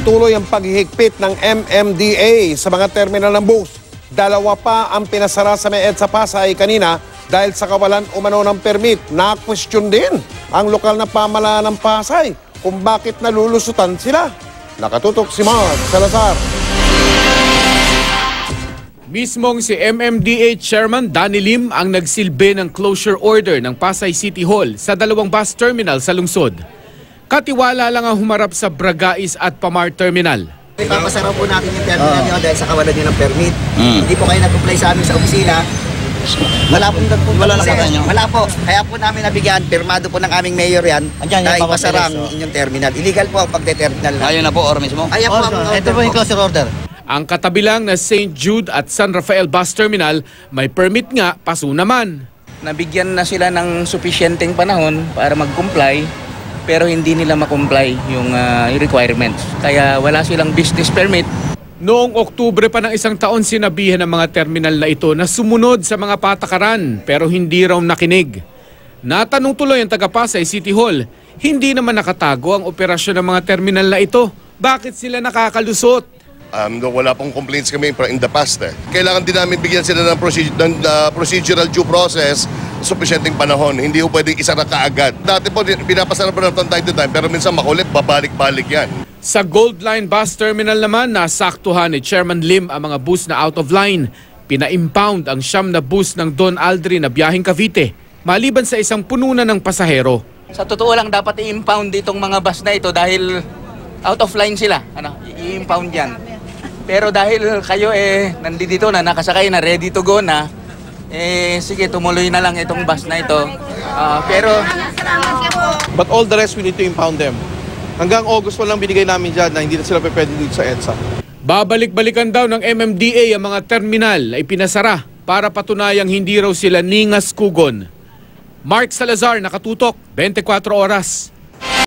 Patuloy ang paghihigpit ng MMDA sa mga terminal ng bus. 2 pa ang pinasara sa may EDSA Pasay kanina dahil sa kawalan umano ng permit. Na-question din ang lokal na pamahalaan ng Pasay kung bakit nalulusutan sila. Nakatutok si Mark Salazar. Mismong si MMDA Chairman Danny Lim ang nagsilbi ng closure order ng Pasay City Hall sa 2 bus terminal sa lungsod. Katiwala lang ang humarap sa Bragais at Pamar Terminal. Ipapasara po natin yung terminal nyo dahil sa kawalan nyo ng permit. Hindi po kayo nag-apply sa amin sa opisina. Wala po. Kaya po namin nabigyan, pirmado po ng aming mayor yan, na ipasara ang inyong terminal. Illegal po ang pagde-terminal na. Ayaw na po, or mismo? Ayaw po ang order. Ito po yung closure order. Ang katabi lang na St. Jude at San Rafael Bus Terminal may permit nga, paso naman. Nabigyan na sila ng sufficienteng panahon para mag-comply pero hindi nila ma-comply yung requirements. Kaya wala silang business permit. Noong Oktubre pa ng isang taon sinabihan ng mga terminal na ito na sumunod sa mga patakaran pero hindi raw nakinig. Natanong tuloy ang taga-Pasay City Hall, hindi naman nakatago ang operasyon ng mga terminal na ito. Bakit sila nakakalusot? Wala pong complaints kami in the past. Kailangan din namin bigyan sila ng procedural due process sufficienteng panahon. Hindi po pwedeng isa na kaagad. Dati po, pinapasara po from time to time, pero minsan makulit, babalik-balik yan. Sa Gold Line Bus Terminal naman, nasaktuhan ni Chairman Lim ang mga bus na out of line. Pina-impound ang 9 na bus ng Don Aldrin na biyaheng Cavite, maliban sa isang pununan ng pasahero. Sa totoo lang dapat i-impound ditong mga bus na ito dahil out of line sila. I-impound yan. Pero dahil kayo nandito na, nakasakay na, ready to go na, sige, tumuloy na lang itong bus na ito. But all the rest, we need to impound them. Hanggang August lang binigay namin dyan na hindi na sila pwede dito sa EDSA. Babalik-balikan daw ng MMDA ang mga terminal ay pinasara para patunayang hindi raw sila ningas kugon. Mark Salazar, Nakatutok, 24 Oras.